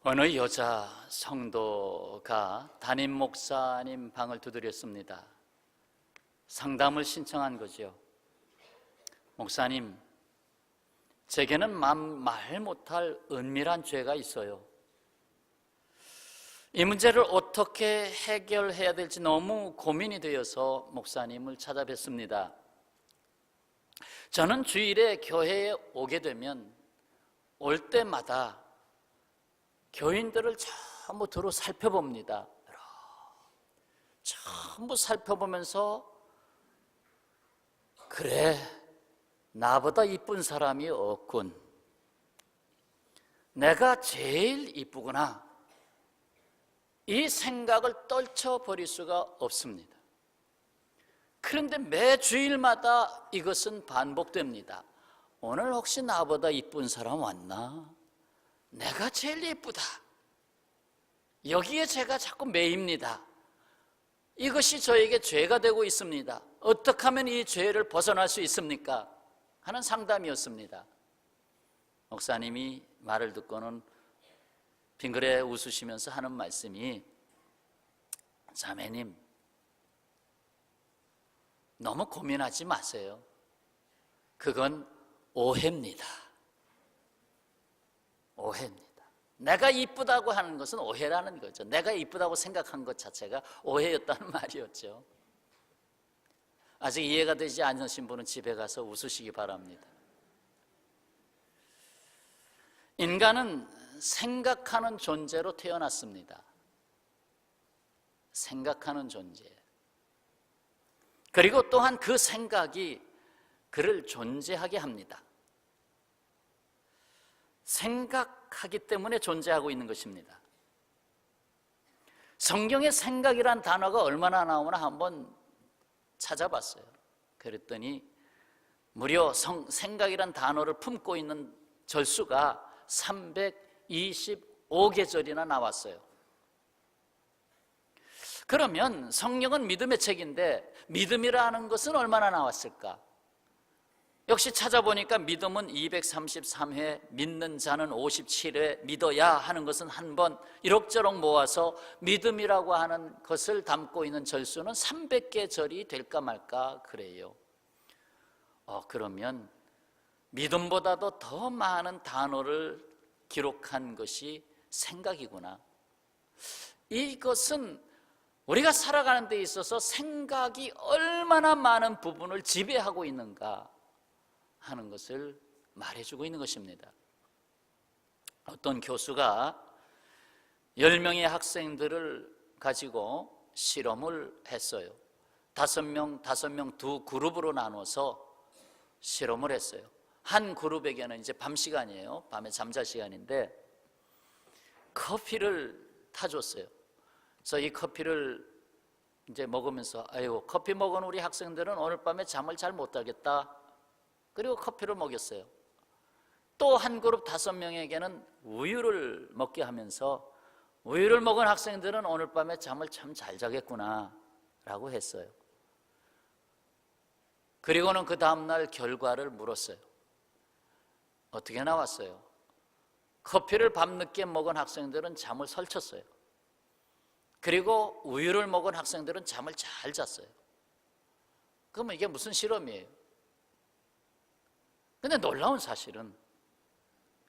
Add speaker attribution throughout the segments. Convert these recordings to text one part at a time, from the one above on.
Speaker 1: 어느 여자 성도가 담임 목사님 방을 두드렸습니다. 상담을 신청한 거죠. 목사님, 제게는 말 못할 은밀한 죄가 있어요. 이 문제를 어떻게 해결해야 될지 너무 고민이 되어서 목사님을 찾아뵙습니다. 저는 주일에 교회에 오게 되면 올 때마다 교인들을 전부 두루 살펴봅니다. 전부 살펴보면서 그래, 나보다 이쁜 사람이 없군. 내가 제일 이쁘구나. 이 생각을 떨쳐버릴 수가 없습니다. 그런데 매 주일마다 이것은 반복됩니다. 오늘 혹시 나보다 이쁜 사람 왔나? 내가 제일 예쁘다. 여기에 제가 자꾸 매입니다. 이것이 저에게 죄가 되고 있습니다. 어떻게 하면 이 죄를 벗어날 수 있습니까? 하는 상담이었습니다. 목사님이 말을 듣고는 빙그레 웃으시면서 하는 말씀이, 자매님, 너무 고민하지 마세요. 그건 오해입니다. 오해입니다. 내가 이쁘다고 하는 것은 오해라는 거죠. 내가 이쁘다고 생각한 것 자체가 오해였다는 말이었죠. 아직 이해가 되지 않으신 분은 집에 가서 웃으시기 바랍니다. 인간은 생각하는 존재로 태어났습니다. 생각하는 존재. 그리고 또한 그 생각이 그를 존재하게 합니다. 생각하기 때문에 존재하고 있는 것입니다. 성경에 생각이란 단어가 얼마나 나오나 한번 찾아봤어요. 그랬더니 무려 생각이란 단어를 품고 있는 절수가 325계절이나 나왔어요. 그러면 성경은 믿음의 책인데 믿음이라는 것은 얼마나 나왔을까? 역시 찾아보니까 믿음은 233회, 믿는 자는 57회, 믿어야 하는 것은 한 번, 이럭저럭 모아서 믿음이라고 하는 것을 담고 있는 절수는 300개 절이 될까 말까 그래요. 그러면 믿음보다도 더 많은 단어를 기록한 것이 생각이구나. 이것은 우리가 살아가는 데 있어서 생각이 얼마나 많은 부분을 지배하고 있는가 하는 것을 말해주고 있는 것입니다. 어떤 교수가 10명의 학생들을 가지고 실험을 했어요. 5명 두 그룹으로 나눠서 실험을 했어요. 한 그룹에게는 이제 밤 시간이에요. 밤에 잠잘 시간인데 커피를 타줬어요. 그래서 이 커피를 이제 먹으면서 아이고, 커피 먹은 우리 학생들은 오늘 밤에 잠을 잘 못 자겠다. 그리고 커피를 먹였어요. 또 한 그룹 5명에게는 우유를 먹게 하면서 우유를 먹은 학생들은 오늘 밤에 잠을 참 잘 자겠구나 라고 했어요. 그리고는 그 다음날 결과를 물었어요. 어떻게 나왔어요? 커피를 밤늦게 먹은 학생들은 잠을 설쳤어요. 그리고 우유를 먹은 학생들은 잠을 잘 잤어요. 그러면 이게 무슨 실험이에요? 근데 놀라운 사실은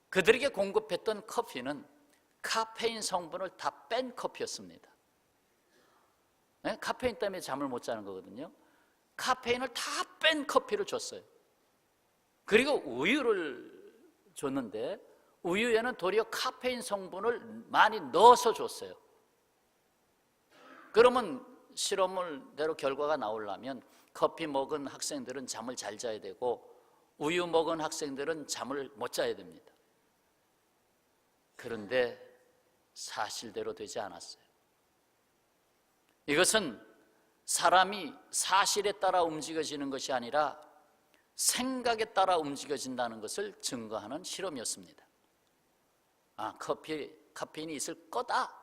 Speaker 1: 그들에게 공급했던 커피는 카페인 성분을 다 뺀 커피였습니다. 네? 카페인 때문에 잠을 못 자는 거거든요. 카페인을 다 뺀 커피를 줬어요. 그리고 우유를 줬는데 우유에는 도리어 카페인 성분을 많이 넣어서 줬어요. 그러면 실험대로 결과가 나오려면 커피 먹은 학생들은 잠을 잘 자야 되고 우유 먹은 학생들은 잠을 못 자야 됩니다. 그런데 사실대로 되지 않았어요. 이것은 사람이 사실에 따라 움직여지는 것이 아니라 생각에 따라 움직여진다는 것을 증거하는 실험이었습니다. 카페인이 있을 거다.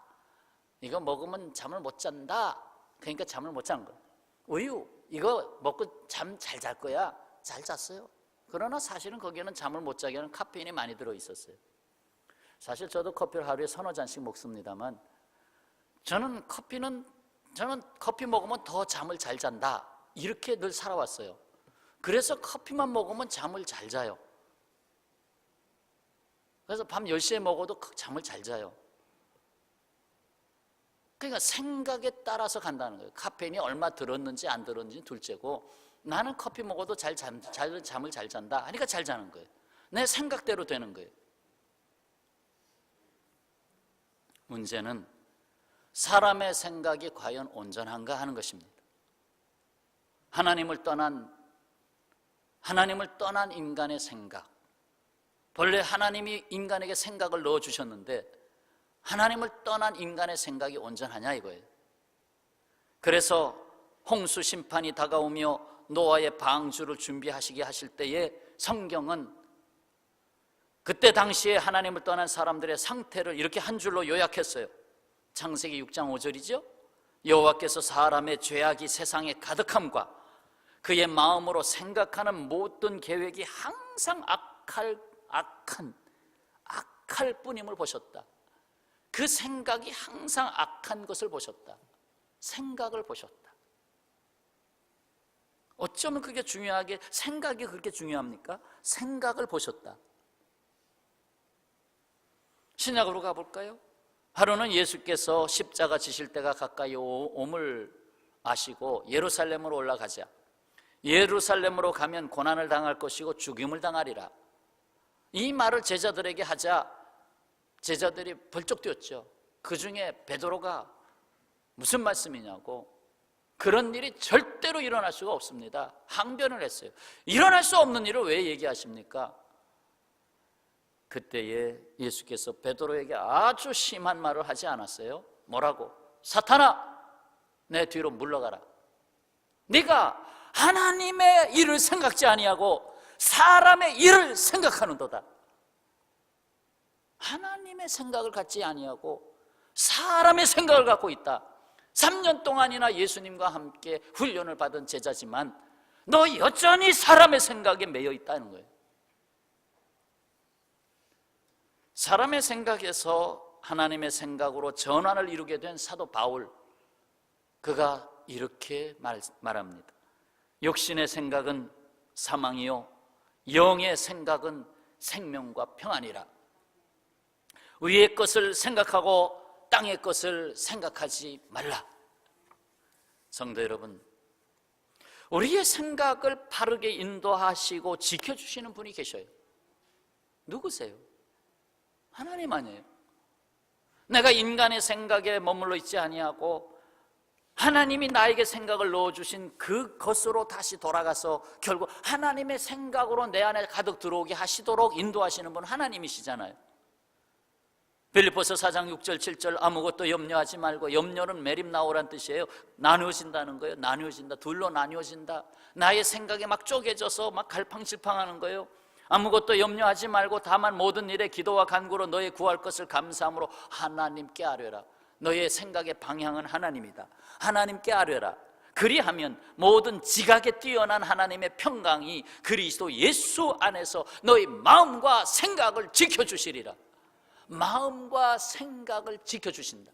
Speaker 1: 이거 먹으면 잠을 못 잔다. 그러니까 잠을 못 자는 거예요. 우유 이거 먹고 잠 잘 잘 거야. 잘 잤어요. 그러나 사실은 거기에는 잠을 못 자게 하는 카페인이 많이 들어있었어요. 사실 저도 커피를 하루에 1~2잔씩 먹습니다만 저는 커피 먹으면 더 잠을 잘 잔다 이렇게 늘 살아왔어요. 그래서 커피만 먹으면 잠을 잘 자요. 그래서 밤 10시에 먹어도 잠을 잘 자요. 그러니까 생각에 따라서 간다는 거예요. 카페인이 얼마 들었는지 안 들었는지 둘째고, 나는 커피 먹어도 잠을 잘 잔다 하니까 잘 자는 거예요. 내 생각대로 되는 거예요. 문제는 사람의 생각이 과연 온전한가 하는 것입니다. 하나님을 떠난 인간의 생각, 본래 하나님이 인간에게 생각을 넣어주셨는데 하나님을 떠난 인간의 생각이 온전하냐 이거예요. 그래서 홍수 심판이 다가오며 노아의 방주를 준비하시게 하실 때에 성경은 그때 당시에 하나님을 떠난 사람들의 상태를 이렇게 한 줄로 요약했어요. 창세기 6장 5절이죠. 여호와께서 사람의 죄악이 세상에 가득함과 그의 마음으로 생각하는 모든 계획이 항상 악할 뿐임을 보셨다. 그 생각이 항상 악한 것을 보셨다. 생각을 보셨다. 어쩌면 그게 중요하게, 생각이 그렇게 중요합니까? 생각을 보셨다. 신약으로 가볼까요? 하루는 예수께서 십자가 지실 때가 가까이 옴을 아시고 예루살렘으로 올라가자. 예루살렘으로 가면 고난을 당할 것이고 죽임을 당하리라. 이 말을 제자들에게 하자 제자들이 벌쩍 뛰었죠. 그 중에 베드로가 무슨 말씀이냐고, 그런 일이 절대로 일어날 수가 없습니다. 항변을 했어요. 일어날 수 없는 일을 왜 얘기하십니까? 그때에 예수께서 베드로에게 아주 심한 말을 하지 않았어요? 뭐라고? 사탄아, 내 뒤로 물러가라. 네가 하나님의 일을 생각지 아니하고 사람의 일을 생각하는도다. 하나님의 생각을 갖지 아니하고 사람의 생각을 갖고 있다. 3년 동안이나 예수님과 함께 훈련을 받은 제자지만 너 여전히 사람의 생각에 매여 있다는 거예요. 사람의 생각에서 하나님의 생각으로 전환을 이루게 된 사도 바울, 그가 이렇게 말합니다. 육신의 생각은 사망이요 영의 생각은 생명과 평안이라. 위의 것을 생각하고 땅의 것을 생각하지 말라. 성도 여러분, 우리의 생각을 바르게 인도하시고 지켜주시는 분이 계셔요. 누구세요? 하나님 아니에요? 내가 인간의 생각에 머물러 있지 아니하고 하나님이 나에게 생각을 넣어주신 그것으로 다시 돌아가서 결국 하나님의 생각으로 내 안에 가득 들어오게 하시도록 인도하시는 분 하나님이시잖아요. 빌립보서 4장 6절 7절 아무것도 염려하지 말고, 염려는 메림나오란 뜻이에요. 나누어진다는 거예요. 나누어진다. 둘로 나누어진다. 나의 생각에 막 쪼개져서 막 갈팡질팡하는 거예요. 아무것도 염려하지 말고 다만 모든 일에 기도와 간구로 너의 구할 것을 감사함으로 하나님께 아뢰라. 너의 생각의 방향은 하나님이다. 하나님께 아뢰라. 그리하면 모든 지각에 뛰어난 하나님의 평강이 그리스도 예수 안에서 너의 마음과 생각을 지켜주시리라. 마음과 생각을 지켜주신다.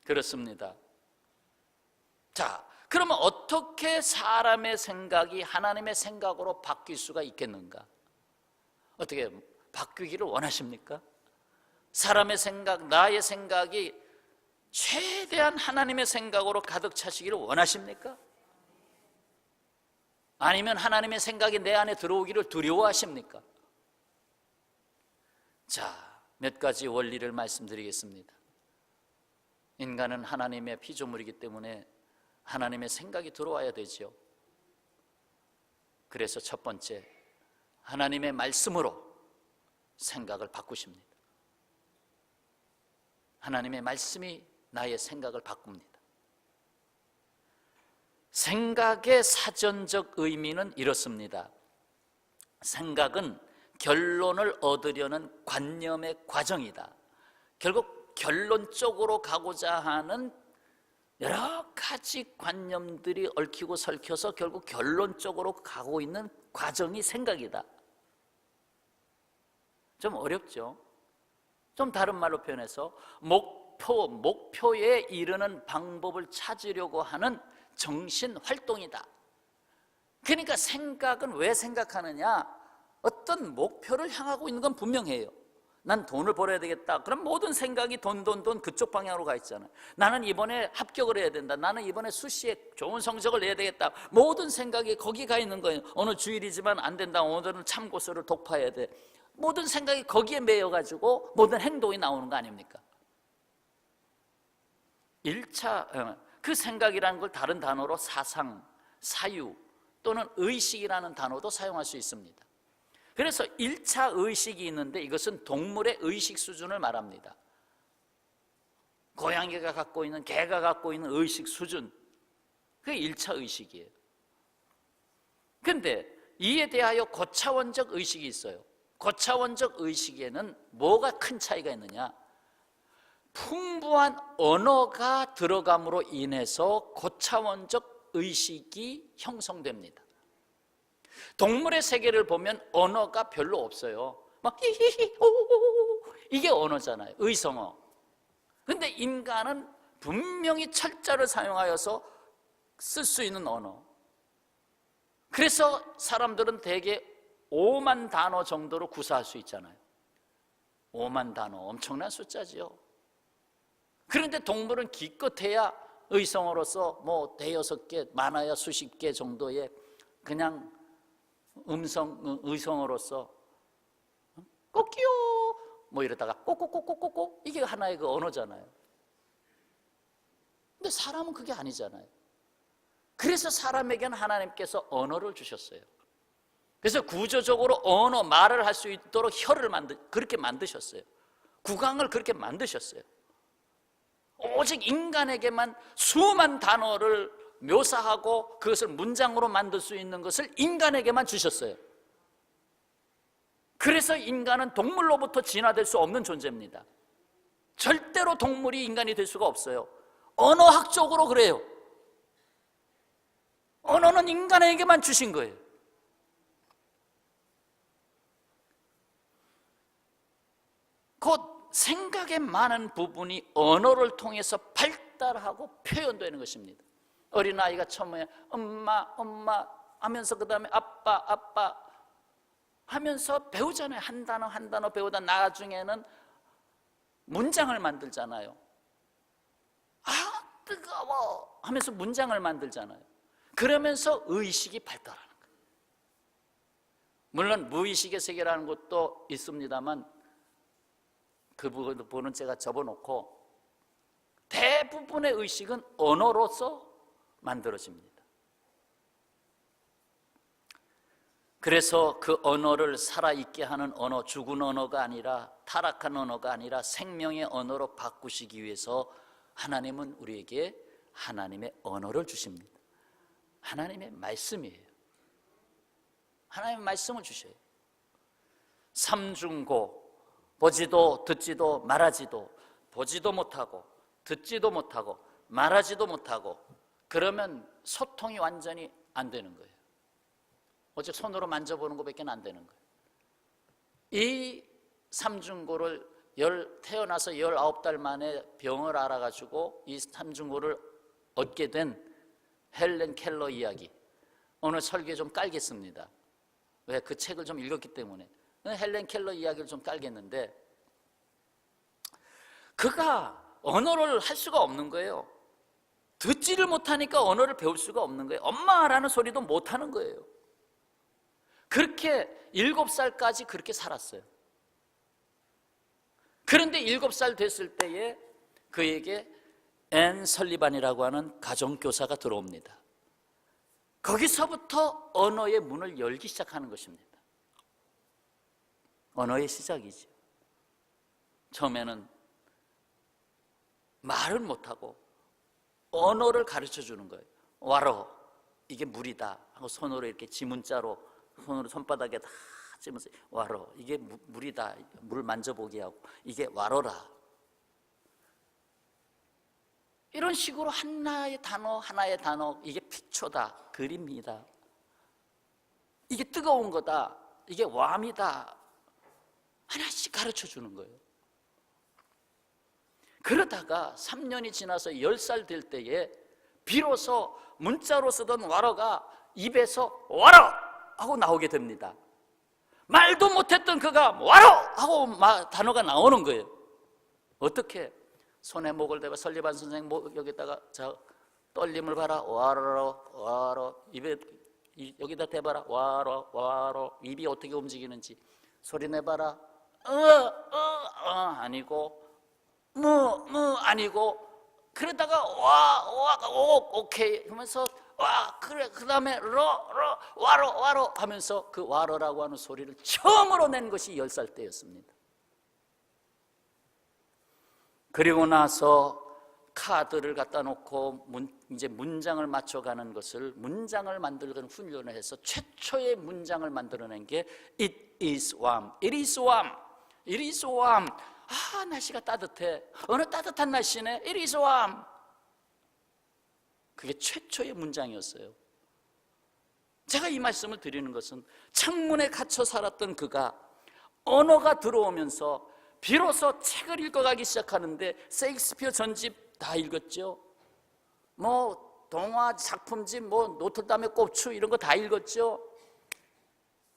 Speaker 1: 그렇습니다. 자, 그러면 어떻게 사람의 생각이 하나님의 생각으로 바뀔 수가 있겠는가? 어떻게 바뀌기를 원하십니까? 사람의 생각, 나의 생각이 최대한 하나님의 생각으로 가득 차시기를 원하십니까? 아니면 하나님의 생각이 내 안에 들어오기를 두려워하십니까? 자, 몇 가지 원리를 말씀드리겠습니다. 인간은 하나님의 피조물이기 때문에 하나님의 생각이 들어와야 되죠. 그래서 첫 번째, 하나님의 말씀으로 생각을 바꾸십니다. 하나님의 말씀이 나의 생각을 바꿉니다. 생각의 사전적 의미는 이렇습니다. 생각은 결론을 얻으려는 관념의 과정이다. 결국 결론적으로 가고자 하는 여러 가지 관념들이 얽히고 설켜서 결국 결론적으로 가고 있는 과정이 생각이다. 좀 어렵죠. 좀 다른 말로 표현해서 목표에 이르는 방법을 찾으려고 하는 정신 활동이다. 그러니까 생각은 왜 생각하느냐? 어떤 목표를 향하고 있는 건 분명해요. 난 돈을 벌어야 되겠다. 그럼 모든 생각이 돈 그쪽 방향으로 가 있잖아요. 나는 이번에 합격을 해야 된다. 나는 이번에 수시에 좋은 성적을 내야 되겠다. 모든 생각이 거기 가 있는 거예요. 오늘 주일이지만 안 된다. 오늘은 참고서를 독파해야 돼. 모든 생각이 거기에 매여가지고 모든 행동이 나오는 거 아닙니까? 1차 그 생각이라는 걸 다른 단어로 사상, 사유 또는 의식이라는 단어도 사용할 수 있습니다. 그래서 1차 의식이 있는데 이것은 동물의 의식 수준을 말합니다. 고양이가 갖고 있는, 개가 갖고 있는 의식 수준, 그게 1차 의식이에요. 그런데 이에 대하여 고차원적 의식이 있어요. 고차원적 의식에는 뭐가 큰 차이가 있느냐? 풍부한 언어가 들어감으로 인해서 고차원적 의식이 형성됩니다. 동물의 세계를 보면 언어가 별로 없어요. 막 히히히 오오오 이게 언어잖아요. 의성어. 근데 인간은 분명히 철자를 사용하여서 쓸 수 있는 언어. 그래서 사람들은 대개 5만 단어 정도로 구사할 수 있잖아요. 5만 단어 엄청난 숫자지요. 그런데 동물은 기껏해야 의성어로서 뭐 대여섯 개, 많아야 수십 개 정도의 그냥 의성어로서 꼬끼요 뭐 이러다가 꼬꼬꼬꼬꼬꼬 이게 하나의 그 언어잖아요. 근데 사람은 그게 아니잖아요. 그래서 사람에게는 하나님께서 언어를 주셨어요. 그래서 구조적으로 언어, 말을 할 수 있도록 혀를 그렇게 만드셨어요. 구강을 그렇게 만드셨어요. 오직 인간에게만 수만 단어를 묘사하고 그것을 문장으로 만들 수 있는 것을 인간에게만 주셨어요. 그래서 인간은 동물로부터 진화될 수 없는 존재입니다. 절대로 동물이 인간이 될 수가 없어요. 언어학적으로 그래요. 언어는 인간에게만 주신 거예요. 곧 생각의 많은 부분이 언어를 통해서 발달하고 표현되는 것입니다. 어린아이가 처음에 엄마 엄마 하면서 그 다음에 아빠 아빠 하면서 배우잖아요. 한 단어 한 단어 배우다 나중에는 문장을 만들잖아요. 아 뜨거워 하면서 문장을 만들잖아요. 그러면서 의식이 발달하는 거예요. 물론 무의식의 세계라는 것도 있습니다만 그 부분은 제가 접어놓고 대부분의 의식은 언어로서 만들어집니다. 그래서 그 언어를 살아있게 하는 언어, 죽은 언어가 아니라 타락한 언어가 아니라 생명의 언어로 바꾸시기 위해서 하나님은 우리에게 하나님의 언어를 주십니다. 하나님의 말씀이에요. 하나님의 말씀을 주셔요. 삼중고, 보지도 듣지도 말하지도, 보지도 못하고 듣지도 못하고 말하지도 못하고, 그러면 소통이 완전히 안 되는 거예요. 오직 손으로 만져보는 것밖에 안 되는 거예요. 이 삼중고를 태어나서 19달 만에 병을 알아가지고 이 삼중고를 얻게 된 헬렌 켈러 이야기, 오늘 설교에 좀 깔겠습니다. 왜? 그 책을 좀 읽었기 때문에. 헬렌 켈러 이야기를 좀 깔겠는데, 그가 언어를 할 수가 없는 거예요. 듣지를 못하니까 언어를 배울 수가 없는 거예요. 엄마라는 소리도 못하는 거예요. 그렇게 7살까지 그렇게 살았어요. 그런데 7살 됐을 때에 그에게 앤 설리반이라고 하는 가정교사가 들어옵니다. 거기서부터 언어의 문을 열기 시작하는 것입니다. 언어의 시작이죠. 처음에는 말을 못하고 언어를 가르쳐 주는 거예요. 와로, 이게 물이다 하고 손으로 이렇게 지문자로 손으로 손바닥에 다 찌면서 와로, 이게 물이다, 물 만져보게 하고 이게 와로라. 이런 식으로 하나의 단어, 이게 피초다, 그림이다, 이게 뜨거운 거다, 이게 왬이다 하나씩 가르쳐 주는 거예요. 그러다가 3년이 지나서 10살 될 때에 비로소 문자로 쓰던 와러가 입에서 와러 하고 나오게 됩니다. 말도 못했던 그가 와러 하고 단어가 나오는 거예요. 어떻게? 손에 목을 대봐. 설리반 선생 목 여기다가 자 떨림을 봐라. 와러 와러. 입에 여기다 대봐라. 와러 와러. 입이 어떻게 움직이는지 소리 내봐라. 아니고 아니고 그러다가 오케이 하면서 그래 그 다음에 와로 하면서 그 와로라고 하는 소리를 처음으로 낸 것이 10살 때였습니다. 그리고 나서 카드를 갖다 놓고 이제 문장을 맞춰가는 것을 문장을 만들는 훈련을 해서 최초의 문장을 만들어낸 게 It is warm. It is warm. It is warm. 날씨가 따뜻해. 어느 따뜻한 날씨네. It is warm. 그게 최초의 문장이었어요. 제가 이 말씀을 드리는 것은 창문에 갇혀 살았던 그가 언어가 들어오면서 비로소 책을 읽어가기 시작하는데 세익스피어 전집 다 읽었죠. 동화 작품집 노트담의 꼽추 이런 거 다 읽었죠.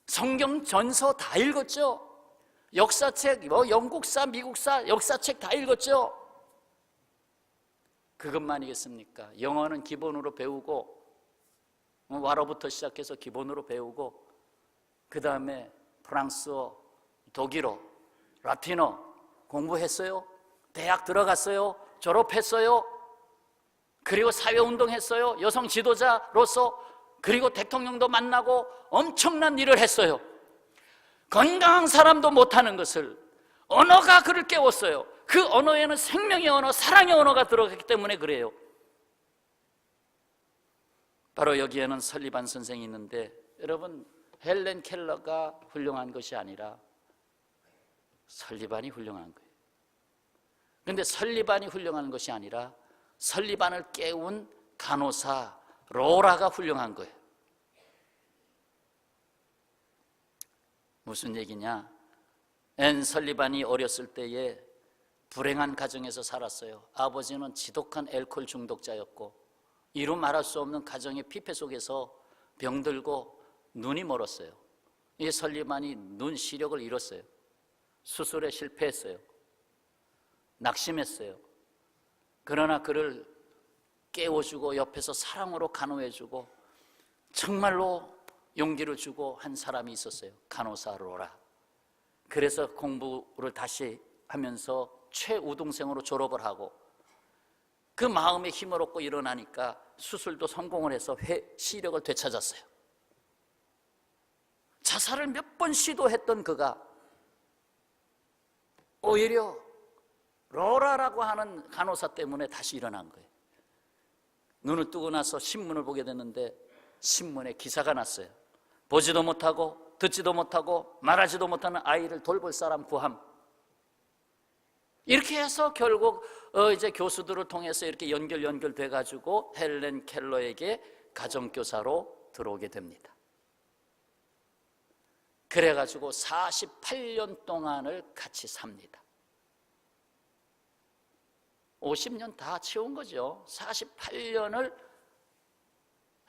Speaker 1: 성경 전서 다 읽었죠. 역사책, 영국사, 미국사, 역사책 다 읽었죠. 그것만이겠습니까? 영어는 기본으로 배우고 와로부터 시작해서 기본으로 배우고 그 다음에 프랑스어, 독일어, 라틴어 공부했어요. 대학 들어갔어요. 졸업했어요. 그리고 사회운동했어요. 여성 지도자로서. 그리고 대통령도 만나고 엄청난 일을 했어요. 건강한 사람도 못하는 것을 언어가 그를 깨웠어요. 그 언어에는 생명의 언어, 사랑의 언어가 들어갔기 때문에 그래요. 바로 여기에는 설리반 선생이 있는데 여러분 헬렌 켈러가 훌륭한 것이 아니라 설리반이 훌륭한 거예요. 그런데 설리반이 훌륭한 것이 아니라 설리반을 깨운 간호사 로라가 훌륭한 거예요. 무슨 얘기냐? 앤 설리반이 어렸을 때에 불행한 가정에서 살았어요. 아버지는 지독한 알코올 중독자였고 이루 말할 수 없는 가정의 피폐 속에서 병들고 눈이 멀었어요. 이 설리반이 눈 시력을 잃었어요. 수술에 실패했어요. 낙심했어요. 그러나 그를 깨워주고 옆에서 사랑으로 간호해주고 정말로 용기를 주고 한 사람이 있었어요. 간호사 로라. 그래서 공부를 다시 하면서 최우등생으로 졸업을 하고 그 마음에 힘을 얻고 일어나니까 수술도 성공을 해서 시력을 되찾았어요. 자살을 몇 번 시도했던 그가 오히려 로라라고 하는 간호사 때문에 다시 일어난 거예요. 눈을 뜨고 나서 신문을 보게 됐는데 신문에 기사가 났어요. 보지도 못하고 듣지도 못하고 말하지도 못하는 아이를 돌볼 사람 구함. 이렇게 해서 결국 이제 교수들을 통해서 이렇게 연결돼 가지고 헬렌 켈러에게 가정교사로 들어오게 됩니다. 그래 가지고 48년 동안을 같이 삽니다. 50년 다 채운 거죠. 48년을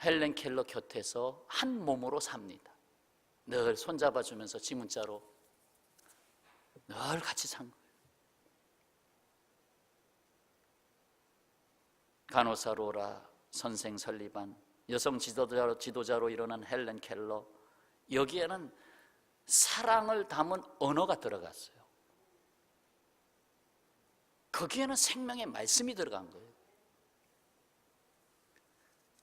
Speaker 1: 헬렌 켈러 곁에서 한 몸으로 삽니다. 늘 손잡아주면서 지문자로 늘 같이 산 거예요. 간호사 로라, 선생 설리반, 여성 지도자로 일어난 헬렌 켈러, 여기에는 사랑을 담은 언어가 들어갔어요. 거기에는 생명의 말씀이 들어간 거예요.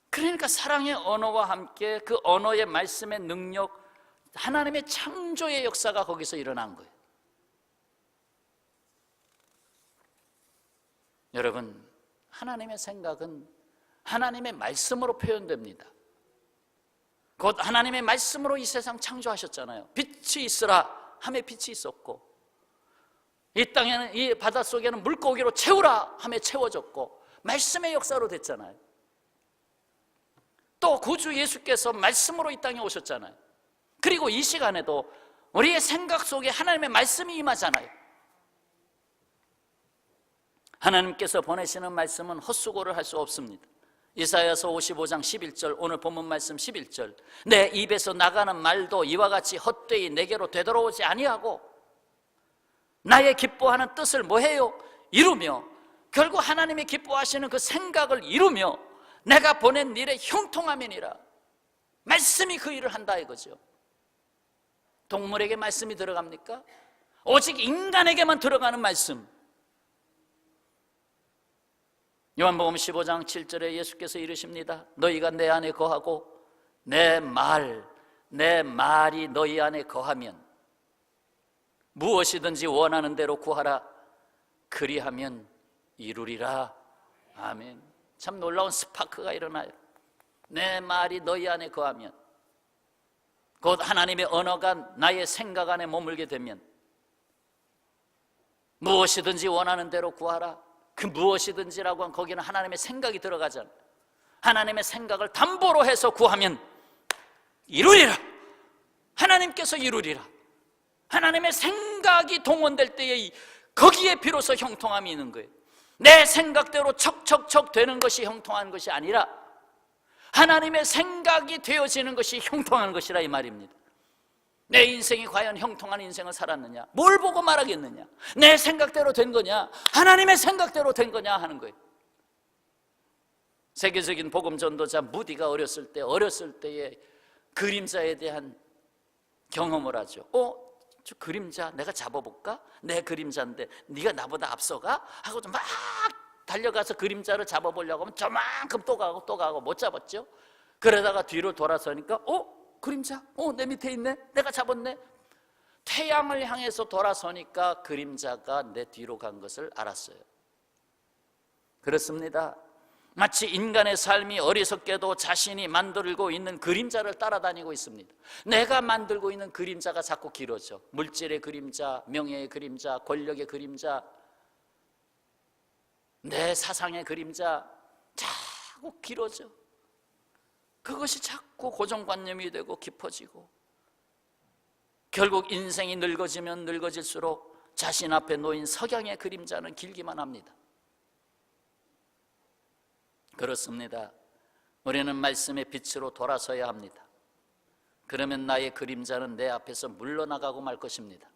Speaker 1: 그러니까 사랑의 언어와 함께 그 언어의 말씀의 능력, 하나님의 창조의 역사가 거기서 일어난 거예요. 여러분, 하나님의 생각은 하나님의 말씀으로 표현됩니다. 곧 하나님의 말씀으로 이 세상 창조하셨잖아요. 빛이 있으라 함에 빛이 있었고, 이 땅에는, 이 바닷속에는 물고기로 채우라 함에 채워졌고, 말씀의 역사로 됐잖아요. 또 구주 예수께서 말씀으로 이 땅에 오셨잖아요. 그리고 이 시간에도 우리의 생각 속에 하나님의 말씀이 임하잖아요. 하나님께서 보내시는 말씀은 헛수고를 할 수 없습니다. 이사야서 55장 11절, 오늘 본문 말씀 11절, 내 입에서 나가는 말도 이와 같이 헛되이 내게로 되돌아오지 아니하고 나의 기뻐하는 뜻을 뭐해요? 이루며, 결국 하나님이 기뻐하시는 그 생각을 이루며 내가 보낸 일에 형통함이니라. 말씀이 그 일을 한다 이거죠. 동물에게 말씀이 들어갑니까? 오직 인간에게만 들어가는 말씀. 요한복음 15장 7절에 예수께서 이르십니다. 너희가 내 안에 거하고 내 말이 너희 안에 거하면 무엇이든지 원하는 대로 구하라. 그리하면 이루리라. 아멘. 참 놀라운 스파크가 일어나요. 내 말이 너희 안에 거하면, 곧 하나님의 언어가 나의 생각 안에 머물게 되면 무엇이든지 원하는 대로 구하라. 그 무엇이든지라고 하면 거기는 하나님의 생각이 들어가잖아요. 하나님의 생각을 담보로 해서 구하면 이루리라. 하나님께서 이루리라. 하나님의 생각이 동원될 때에 거기에 비로소 형통함이 있는 거예요. 내 생각대로 척척척 되는 것이 형통한 것이 아니라 하나님의 생각이 되어지는 것이 형통한 것이라 이 말입니다. 내 인생이 과연 형통한 인생을 살았느냐? 뭘 보고 말하겠느냐? 내 생각대로 된 거냐? 하나님의 생각대로 된 거냐 하는 거예요. 세계적인 복음 전도자 무디가 어렸을 때의 그림자에 대한 경험을 하죠. 저 그림자 내가 잡아볼까? 내 그림자인데 네가 나보다 앞서가? 하고 막 달려가서 그림자를 잡아보려고 하면 저만큼 또 가고 못 잡았죠. 그러다가 뒤로 돌아서니까 그림자? 내 밑에 있네? 내가 잡았네? 태양을 향해서 돌아서니까 그림자가 내 뒤로 간 것을 알았어요. 그렇습니다. 마치 인간의 삶이 어리석게도 자신이 만들고 있는 그림자를 따라다니고 있습니다. 내가 만들고 있는 그림자가 자꾸 길어져. 물질의 그림자, 명예의 그림자, 권력의 그림자, 내 사상의 그림자 자꾸 길어져. 그것이 자꾸 고정관념이 되고 깊어지고, 결국 인생이 늙어지면 늙어질수록 자신 앞에 놓인 석양의 그림자는 길기만 합니다. 그렇습니다. 우리는 말씀의 빛으로 돌아서야 합니다. 그러면 나의 그림자는 내 앞에서 물러나가고 말 것입니다.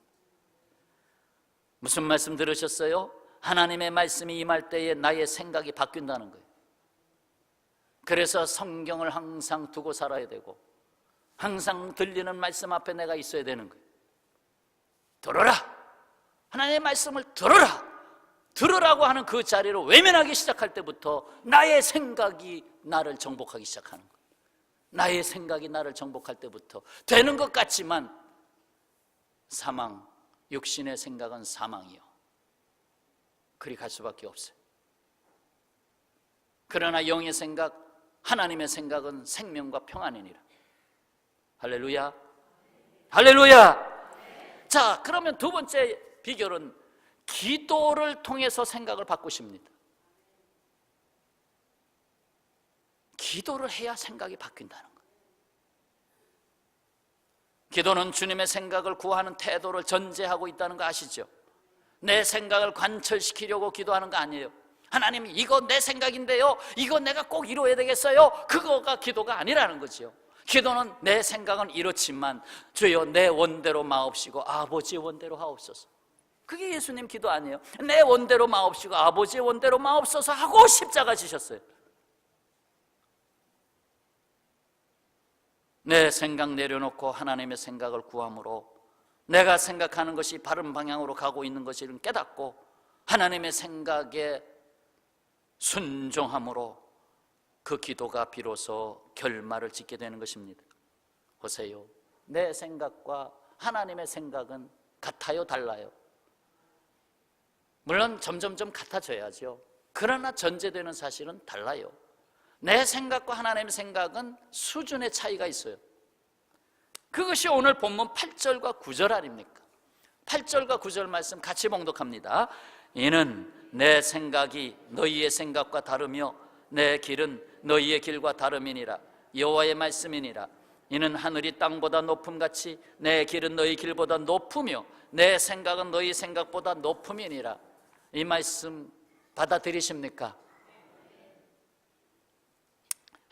Speaker 1: 무슨 말씀 들으셨어요? 하나님의 말씀이 임할 때에 나의 생각이 바뀐다는 거예요. 그래서 성경을 항상 두고 살아야 되고, 항상 들리는 말씀 앞에 내가 있어야 되는 거예요. 들어라! 하나님의 말씀을 들어라! 들으라고 하는 그 자리로 외면하기 시작할 때부터 나의 생각이 나를 정복하기 시작하는 거예요. 나의 생각이 나를 정복할 때부터 되는 것 같지만 사망, 육신의 생각은 사망이요, 그리 갈 수밖에 없어요. 그러나 영의 생각, 하나님의 생각은 생명과 평안이니라. 할렐루야, 할렐루야. 자, 그러면 두 번째 비결은 기도를 통해서 생각을 바꾸십니다. 기도를 해야 생각이 바뀐다는 거예요. 기도는 주님의 생각을 구하는 태도를 전제하고 있다는 거 아시죠? 내 생각을 관철시키려고 기도하는 거 아니에요. 하나님, 이거 내 생각인데요, 이거 내가 꼭 이루어야 되겠어요. 그거가 기도가 아니라는 거죠. 기도는 내 생각은 이렇지만 주여 내 원대로 마옵시고 아버지의 원대로 하옵소서. 그게 예수님 기도 아니에요. 내 원대로 마옵시고 아버지의 원대로 마옵소서 하고 십자가 지셨어요. 내 생각 내려놓고 하나님의 생각을 구함으로 내가 생각하는 것이 바른 방향으로 가고 있는 것을 깨닫고 하나님의 생각에 순종함으로 그 기도가 비로소 결말을 짓게 되는 것입니다. 보세요, 내 생각과 하나님의 생각은 같아요, 달라요? 물론 점점점 같아져야죠. 그러나 전제되는 사실은 달라요. 내 생각과 하나님의 생각은 수준의 차이가 있어요. 그것이 오늘 본문 8절과 9절 아닙니까? 8절과 9절 말씀 같이 봉독합니다. 이는 내 생각이 너희의 생각과 다르며 내 길은 너희의 길과 다름이니라. 여호와의 말씀이니라. 이는 하늘이 땅보다 높음같이 내 길은 너희 길보다 높으며 내 생각은 너희 생각보다 높음이니라. 이 말씀 받아들이십니까?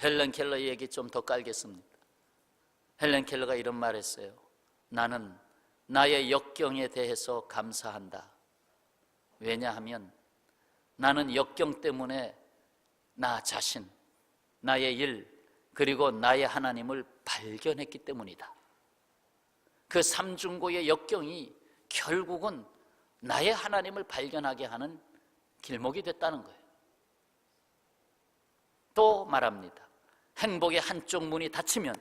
Speaker 1: 헬렌 켈러의 얘기 좀 더 깔겠습니다. 헬렌 켈러가 이런 말 했어요. 나는 나의 역경에 대해서 감사한다. 왜냐하면 나는 역경 때문에 나 자신, 나의 일, 그리고 나의 하나님을 발견했기 때문이다. 그 삼중고의 역경이 결국은 나의 하나님을 발견하게 하는 길목이 됐다는 거예요. 또 말합니다. 행복의 한쪽 문이 닫히면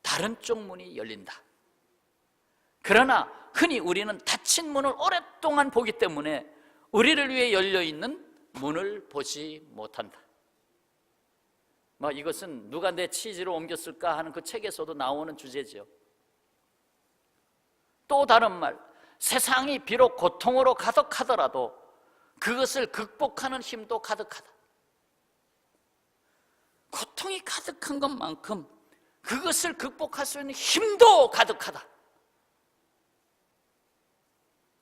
Speaker 1: 다른 쪽 문이 열린다. 그러나 흔히 우리는 닫힌 문을 오랫동안 보기 때문에 우리를 위해 열려있는 문을 보지 못한다. 이것은 누가 내 치즈를 옮겼을까 하는 그 책에서도 나오는 주제죠. 또 다른 말, 세상이 비록 고통으로 가득하더라도 그것을 극복하는 힘도 가득하다. 고통이 가득한 것만큼 그것을 극복할 수 있는 힘도 가득하다.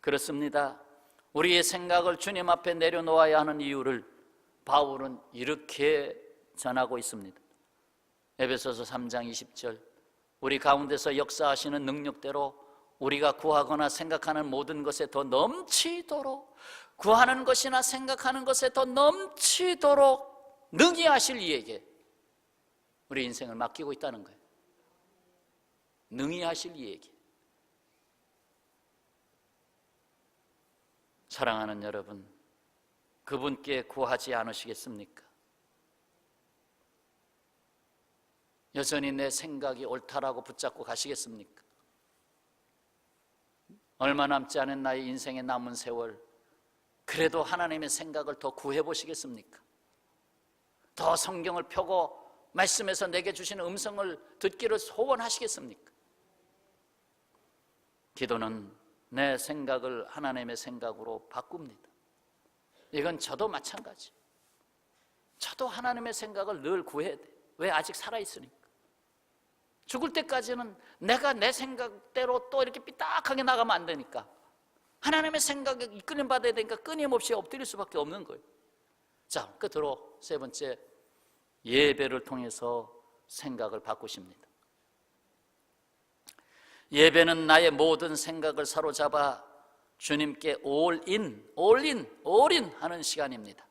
Speaker 1: 그렇습니다. 우리의 생각을 주님 앞에 내려놓아야 하는 이유를 바울은 이렇게 전하고 있습니다. 에베소서 3장 20절, 우리 가운데서 역사하시는 능력대로 우리가 구하거나 생각하는 모든 것에 더 넘치도록, 구하는 것이나 생각하는 것에 더 넘치도록 능히 하실 이에게 우리 인생을 맡기고 있다는 거예요. 능히 하실 이에게. 사랑하는 여러분, 그분께 구하지 않으시겠습니까? 여전히 내 생각이 옳다라고 붙잡고 가시겠습니까? 얼마 남지 않은 나의 인생의 남은 세월, 그래도 하나님의 생각을 더 구해보시겠습니까? 더 성경을 펴고 말씀에서 내게 주시는 음성을 듣기를 소원하시겠습니까? 기도는 내 생각을 하나님의 생각으로 바꿉니다. 이건 저도 마찬가지. 저도 하나님의 생각을 늘 구해야 돼요. 왜? 아직 살아있으니까. 죽을 때까지는 내가 내 생각대로 또 이렇게 삐딱하게 나가면 안 되니까 하나님의 생각에 이끌림 받아야 되니까 끊임없이 엎드릴 수밖에 없는 거예요. 자, 끝으로 세 번째, 예배를 통해서 생각을 바꾸십니다. 예배는 나의 모든 생각을 사로잡아 주님께 올인 하는 시간입니다.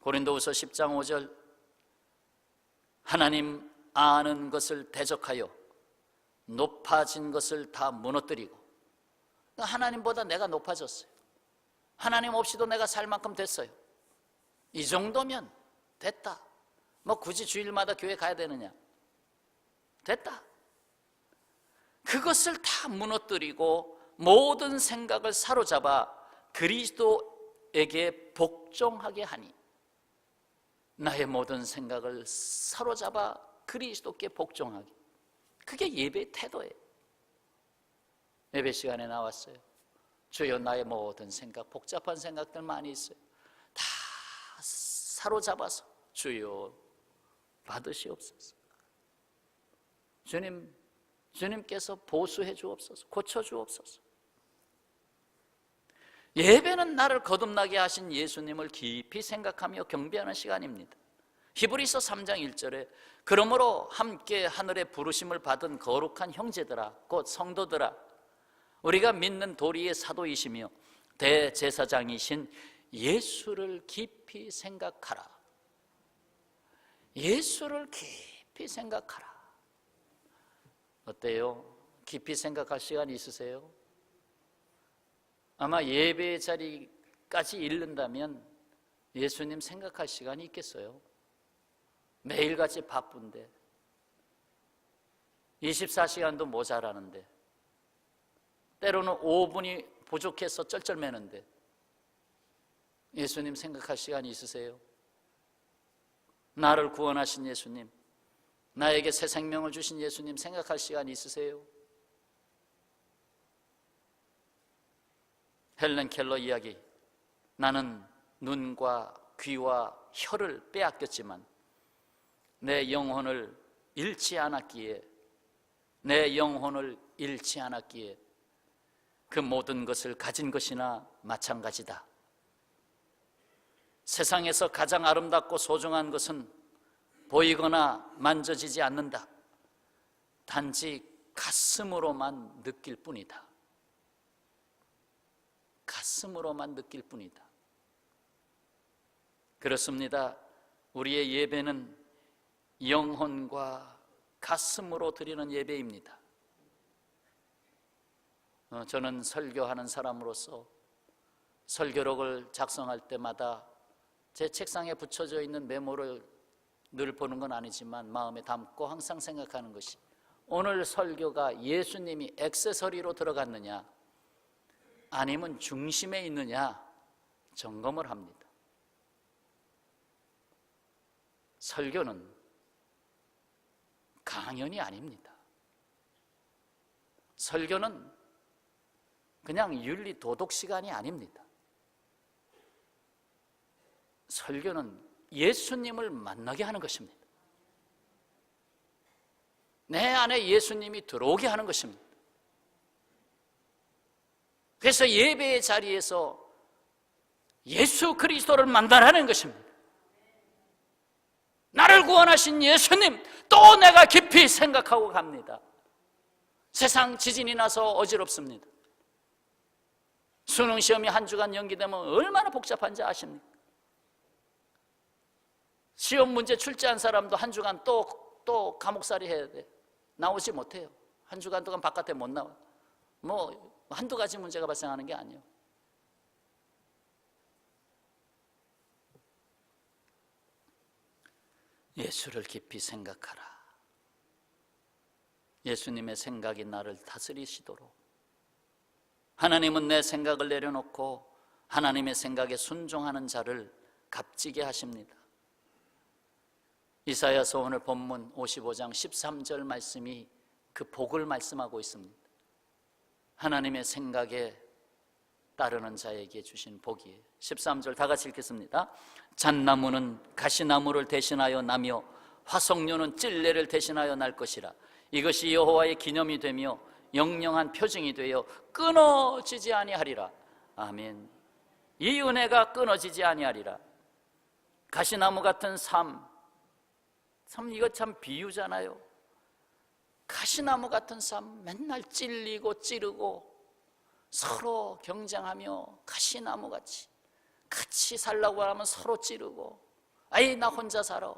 Speaker 1: 고린도후서 10장 5절, 하나님 아는 것을 대적하여 높아진 것을 다 무너뜨리고, 하나님보다 내가 높아졌어요. 하나님 없이도 내가 살 만큼 됐어요. 이 정도면 됐다. 굳이 주일마다 교회 가야 되느냐? 됐다. 그것을 다 무너뜨리고 모든 생각을 사로잡아 그리스도에게 복종하게 하니, 나의 모든 생각을 사로잡아 그리스도께 복종하게. 그게 예배의 태도예요. 예배 시간에 나왔어요. 주여, 나의 모든 생각, 복잡한 생각들 많이 있어요. 다 사로잡아서 주여 받으시옵소서. 주님께서 보수해 주옵소서, 고쳐 주옵소서. 예배는 나를 거듭나게 하신 예수님을 깊이 생각하며 경배하는 시간입니다. 히브리서 3장 1절에 그러므로 함께 하늘의 부르심을 받은 거룩한 형제들아, 곧 성도들아, 우리가 믿는 도리의 사도이시며 대제사장이신 예수를 깊이 생각하라. 예수를 깊이 생각하라. 어때요? 깊이 생각할 시간이 있으세요? 아마 예배 자리까지 이른다면 예수님 생각할 시간이 있겠어요? 매일같이 바쁜데 24시간도 모자라는데 때로는 5분이 부족해서 쩔쩔매는데 예수님 생각할 시간이 있으세요? 나를 구원하신 예수님, 나에게 새 생명을 주신 예수님 생각할 시간이 있으세요? 헬렌 켈러 이야기, 나는 눈과 귀와 혀를 빼앗겼지만 내 영혼을 잃지 않았기에, 내 영혼을 잃지 않았기에 그 모든 것을 가진 것이나 마찬가지다. 세상에서 가장 아름답고 소중한 것은 보이거나 만져지지 않는다. 단지 가슴으로만 느낄 뿐이다. 가슴으로만 느낄 뿐이다. 그렇습니다. 우리의 예배는 영혼과 가슴으로 드리는 예배입니다. 저는 설교하는 사람으로서 설교록을 작성할 때마다 제 책상에 붙여져 있는 메모를 늘 보는 건 아니지만 마음에 담고 항상 생각하는 것이, 오늘 설교가 예수님이 액세서리로 들어갔느냐 아니면 중심에 있느냐 점검을 합니다. 설교는 강연이 아닙니다. 설교는 그냥 윤리 도덕 시간이 아닙니다. 설교는 예수님을 만나게 하는 것입니다. 내 안에 예수님이 들어오게 하는 것입니다. 그래서 예배의 자리에서 예수 그리스도를 만나라는 것입니다. 나를 구원하신 예수님, 또 내가 깊이 생각하고 갑니다. 세상 지진이 나서 어지럽습니다. 수능 시험이 한 주간 연기되면 얼마나 복잡한지 아십니까? 시험 문제 출제한 사람도 한 주간 또 감옥살이 해야 돼. 나오지 못해요. 한 주간 동안 바깥에 못 나와. 뭐 한두 가지 문제가 발생하는 게 아니에요. 예수를 깊이 생각하라. 예수님의 생각이 나를 다스리시도록. 하나님은 내 생각을 내려놓고 하나님의 생각에 순종하는 자를 값지게 하십니다. 이사야서 오늘 본문 55장 13절 말씀이 그 복을 말씀하고 있습니다. 하나님의 생각에 따르는 자에게 주신 복이에요. 13절 다 같이 읽겠습니다. 잣나무는 가시나무를 대신하여 나며 화석류는 찔레를 대신하여 날 것이라. 이것이 여호와의 기념이 되며 영영한 표징이 되어 끊어지지 아니하리라. 아멘. 이 은혜가 끊어지지 아니하리라. 가시나무 같은 삶, 이거 참 비유잖아요. 가시나무 같은 삶, 맨날 찔리고 찌르고 서로 경쟁하며 가시나무같이 같이 살라고 하면 서로 찌르고, 아이 나 혼자 살아.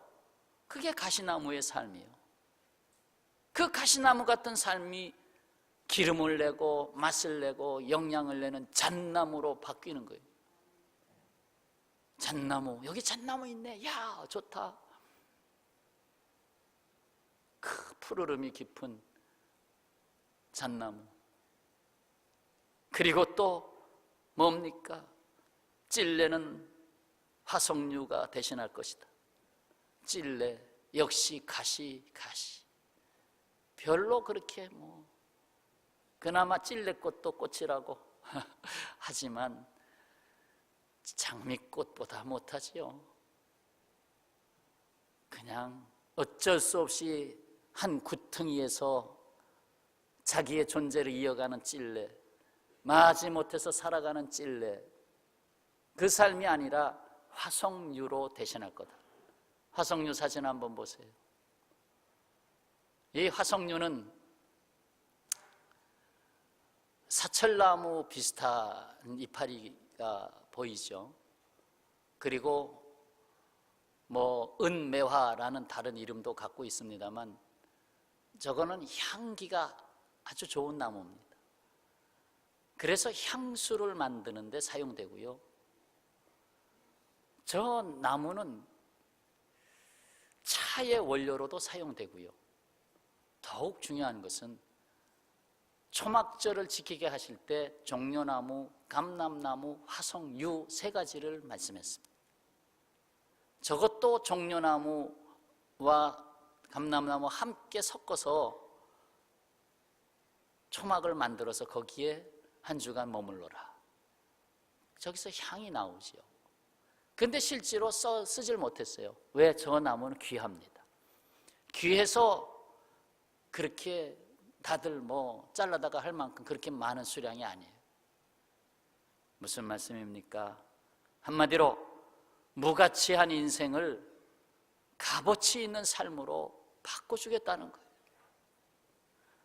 Speaker 1: 그게 가시나무의 삶이에요. 그 가시나무 같은 삶이 기름을 내고 맛을 내고 영양을 내는 잣나무로 바뀌는 거예요. 잣나무, 여기 잣나무 있네. 야, 좋다. 그 푸르름이 깊은 잣나무. 그리고 또 뭡니까? 찔레는 화석류가 대신할 것이다. 찔레 역시 가시. 별로 그렇게 그나마 찔레꽃도 꽃이라고 하지만 장미꽃보다 못하지요. 그냥 어쩔 수 없이 한 구덩이에서 자기의 존재를 이어가는 찔레, 마지못해서 살아가는 찔레, 그 삶이 아니라 화석류로 대신할 거다. 화석류 사진 한번 보세요. 이 화석류는 사철나무 비슷한 이파리가 보이죠. 그리고 은매화라는 다른 이름도 갖고 있습니다만, 저거는 향기가 아주 좋은 나무입니다. 그래서 향수를 만드는 데 사용되고요. 저 나무는 차의 원료로도 사용되고요. 더욱 중요한 것은 초막절을 지키게 하실 때 종려나무, 감람나무, 화석류 세 가지를 말씀했습니다. 저것도 종려나무와 감람나무 함께 섞어서 초막을 만들어서 거기에 한 주간 머물러라. 저기서 향이 나오지요. 근데 실제로 쓰질 못했어요. 왜? 저 나무는 귀합니다. 귀해서 그렇게 다들 뭐 잘라다가 할 만큼 그렇게 많은 수량이 아니에요. 무슨 말씀입니까? 한마디로 무가치한 인생을 값어치 있는 삶으로 바꿔주겠다는 거예요.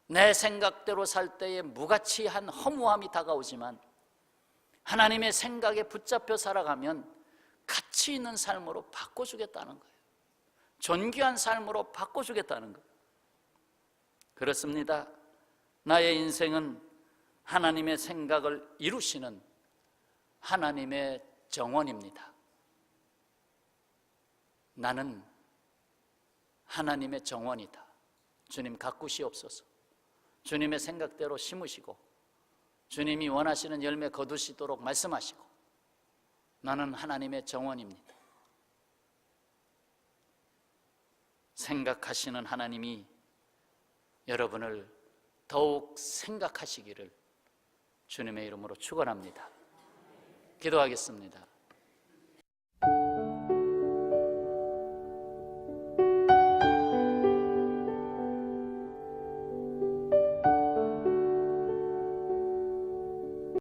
Speaker 1: 내 생각대로 살 때에 무가치한 허무함이 다가오지만 하나님의 생각에 붙잡혀 살아가면 가치 있는 삶으로 바꿔주겠다는 거예요. 존귀한 삶으로 바꿔주겠다는 거예요. 그렇습니다. 나의 인생은 하나님의 생각을 이루시는 하나님의 정원입니다. 나는 하나님의 정원이다. 주님 가꾸시옵소서. 주님의 생각대로 심으시고 주님이 원하시는 열매 거두시도록 말씀하시고 나는 하나님의 정원입니다. 생각하시는 하나님이 여러분을 더욱 생각하시기를 주님의 이름으로 축원합니다. 기도하겠습니다.